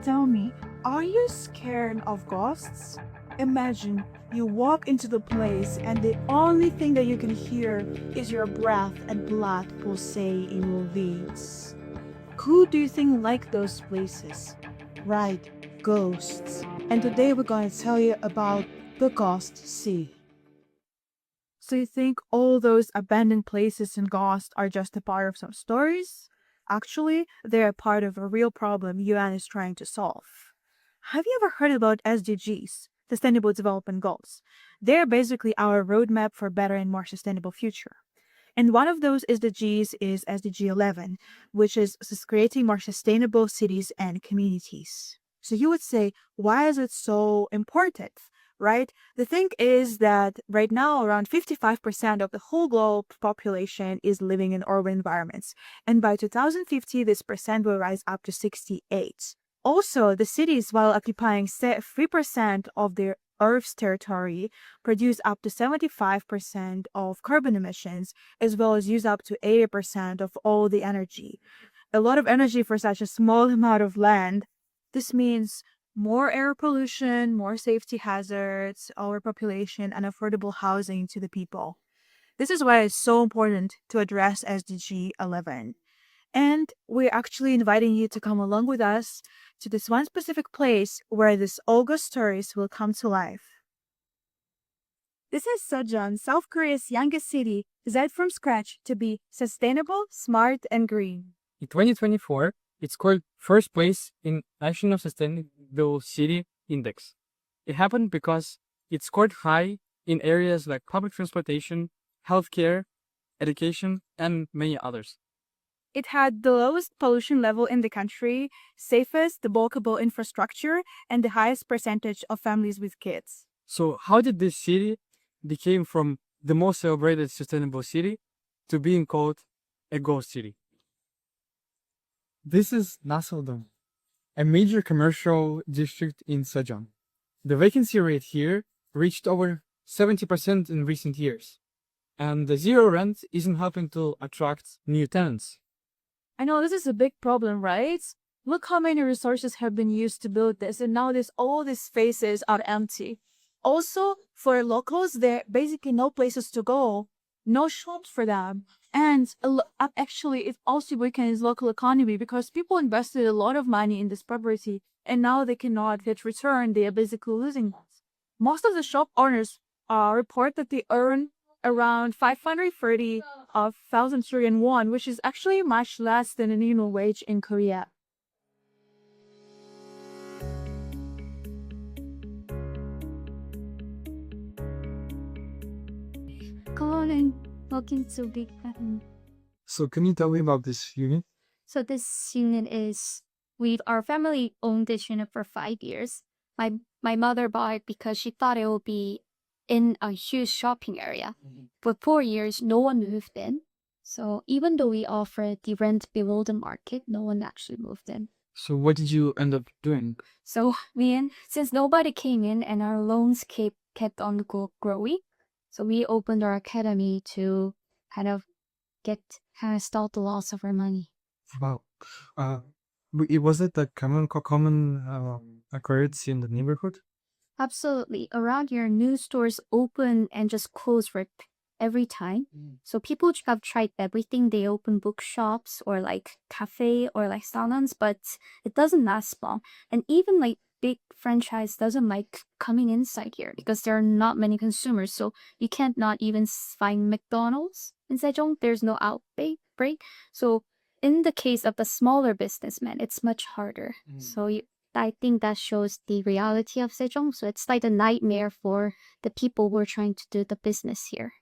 Tell me, are you scared of ghosts? Imagine you walk into the place and the only thing that you can hear is your breath and blood pulsate in your veins. Who do you think like those places? Right, ghosts. And today we're going to tell you about the Ghost Sea. So you think all those abandoned places and ghosts are just a part of some stories? Actually, they're a part of a real problem UN is trying to solve. Have you ever heard about SDGs, Sustainable Development Goals? They're basically our roadmap for a better and more sustainable future. And one of those SDGs is SDG 11, which is creating more sustainable cities and communities. So you would say, why is it so important? Right? The thing is that right now, around 55% of the whole globe population is living in urban environments. And by 2050, this percent will rise up to 68. Also, the cities, while occupying 3% of the Earth's territory, produce up to 75% of carbon emissions, as well as use up to 80% of all the energy. A lot of energy for such a small amount of land. This means more air pollution, more safety hazards, overpopulation, and affordable housing to the people. This is why it's so important to address SDG 11. And we're actually inviting you to come along with us to this one specific place where this August stories will come to life. This is Suwon, South Korea's youngest city, designed from scratch to be sustainable, smart, and green. In 2024, it scored first place in National Sustainable City Index. It happened because it scored high in areas like public transportation, healthcare, education, and many others. It had the lowest pollution level in the country, safest, walkable infrastructure, and the highest percentage of families with kids. So how did this city become from the most celebrated sustainable city to being called a ghost city? This is Nasildong, a major commercial district in Suwon. The vacancy rate here reached over 70% in recent years, and the zero rent isn't helping to attract new tenants. I know this is a big problem, right? Look how many resources have been used to build this, and now all these spaces are empty. Also, for locals, there are basically no places to go, no shops for them. And actually, it also weakens local economy because people invested a lot of money in this property, and now they cannot get return. They are basically losing. Most of the shop owners report that they earn around 530,000 Korean won, which is actually much less than a minimum wage in Korea. Looking to be. So can you tell me about this unit? So this unit is our family owned this unit for 5 years. My mother bought it because she thought it would be in a huge shopping area. For 4 years, no one moved in. So even though we offered the rent below the market, no one actually moved in. So what did you end up doing? So since nobody came in and our loans kept on growing, so we opened our academy to kind of stop the loss of our money. Wow. Was it a common occurrence in the neighborhood? Absolutely. Around here, new stores open and just close every time. So people have tried everything. They open bookshops or like cafe or like salons, but it doesn't last long. And even like big franchise doesn't like coming inside here because there are not many consumers. So you can't not even find McDonald's in Sejong. There's no outbreak. So in the case of the smaller businessmen, it's much harder. So I think that shows the reality of Sejong. So it's like a nightmare for the people who are trying to do the business here.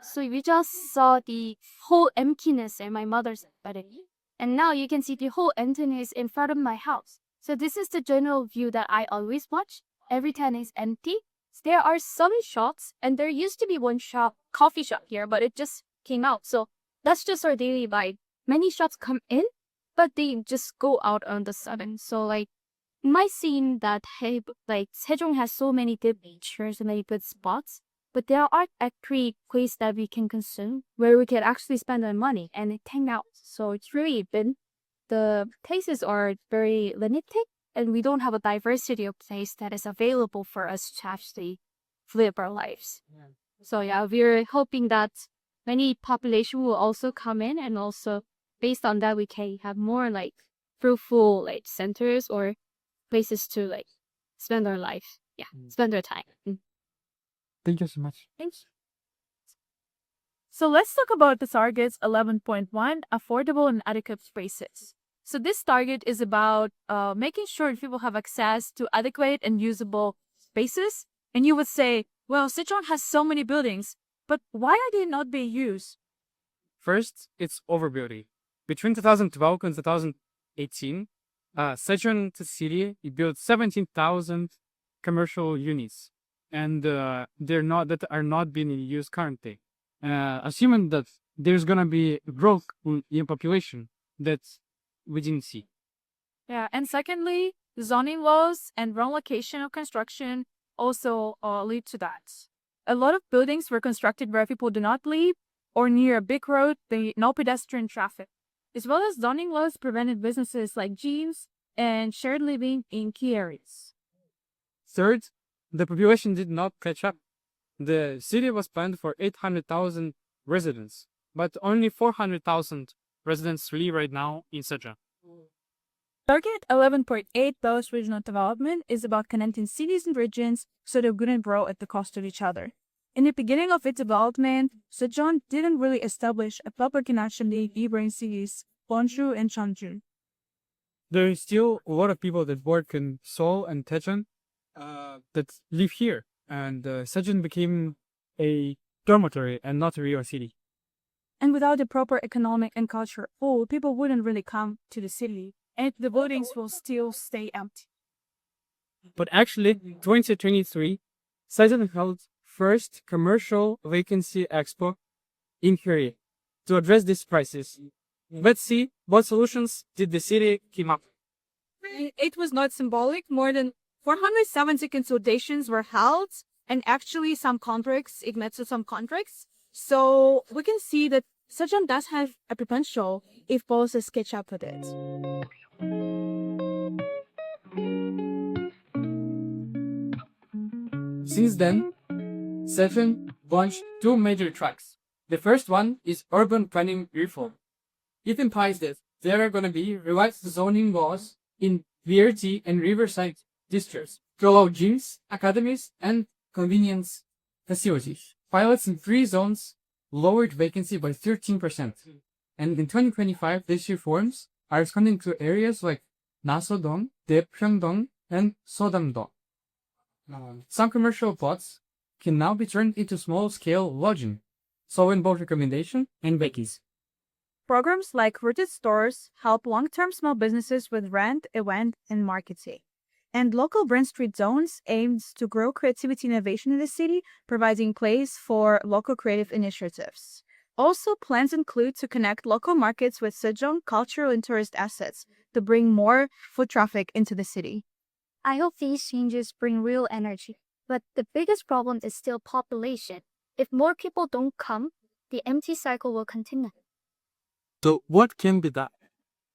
So we just saw the whole emptiness in my mother's wedding. And now you can see the whole emptiness in front of my house. So this is the general view that I always watch. Every time it's empty. There are some shops, and there used to be one coffee shop here, but it just came out. So that's just our daily vibe. Many shops come in, but they just go out on the sudden. So like, it might seem that Sejong has so many good features and many good spots, but there are actually places that we can consume where we can actually spend our money and hang out. So it's really been the places are very limited and we don't have a diversity of place that is available for us to actually live our lives. So yeah, we're hoping that many population will also come in, and also based on that we can have more like fruitful like centers or places to like spend our life. Yeah, spend our time. Thank you so much. Thanks. So let's talk about the targets 11.1, affordable and adequate spaces. So this target is about making sure people have access to adequate and usable spaces. And you would say, well, Sichuan has so many buildings, but why are they not being used? First, it's overbuilding. Between 2012 and 2018, Sichuan City built 17,000 commercial units, and that are not being used currently. Assuming that there's gonna be growth in population that we didn't see. Yeah, and secondly, zoning laws and wrong location of construction also lead to that. A lot of buildings were constructed where people do not live or near a big road, no pedestrian traffic, as well as zoning laws prevented businesses like gyms and shared living in key areas. Third, the population did not catch up. The city was planned for 800,000 residents, but only 400,000 residents live right now in Sichuan. Target 11.8 Bell's regional development is about connecting cities and regions so they wouldn't grow at the cost of each other. In the beginning of its development, Sichuan didn't really establish a public connection in neighboring cities, Gwangju and Changju. There is still a lot of people that work in Seoul and Daejeon that live here, and Sichuan became a dormitory and not a real city. And without the proper economic and cultural pull, people wouldn't really come to the city, and the buildings will still stay empty. But actually, 2023, Sichuan held first commercial vacancy expo in Korea to address this crisis. Let's see what solutions did the city come up. It was not symbolic. More than 470 consultations were held, and actually it met to some contracts. So we can see that Sichuan does have a potential if policies catch up with it. Since then, Sichuan launched two major tracks. The first one is urban planning reform. It implies that there are going to be revised zoning laws in VRT and Riverside districts to allow gyms, academies, and convenience facilities. Pilots in 3 zones lowered vacancy by 13%. And in 2025, these reforms are expanding to areas like Naso-dong, Daepyeong-dong, and Sodam-dong. Some commercial plots can now be turned into small-scale lodging, solving both recommendation and vacancy. Programs like rooted stores help long-term small businesses with rent, event, and marketing. And local brand street zones aims to grow creativity and innovation in the city, providing place for local creative initiatives. Also, plans include to connect local markets with Sejong cultural and tourist assets to bring more foot traffic into the city. I hope these changes bring real energy, but the biggest problem is still population. If more people don't come, the empty cycle will continue. So what can be done?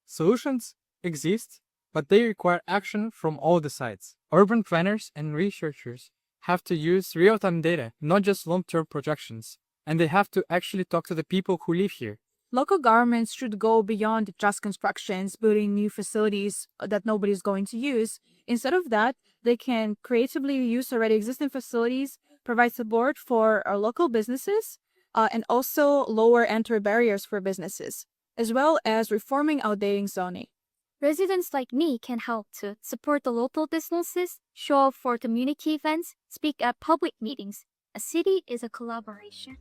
Solutions exist, but they require action from all the sides. Urban planners and researchers have to use real-time data, not just long-term projections, and they have to actually talk to the people who live here. Local governments should go beyond just constructions, building new facilities that nobody's going to use. Instead of that, they can creatively use already existing facilities, provide support for our local businesses, and also lower entry barriers for businesses, as well as reforming outdated zoning. Residents like me can help to support the local businesses, show up for community events, speak at public meetings. A city is a collaboration.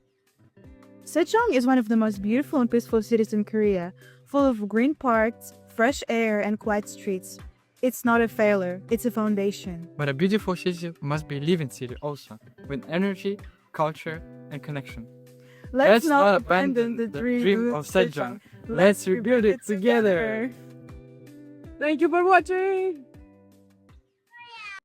Sejong is one of the most beautiful and peaceful cities in Korea, full of green parks, fresh air, and quiet streets. It's not a failure, it's a foundation. But a beautiful city must be a living city also, with energy, culture, and connection. Let's not abandon the dream of Sejong. Let's rebuild it together. Thank you for watching!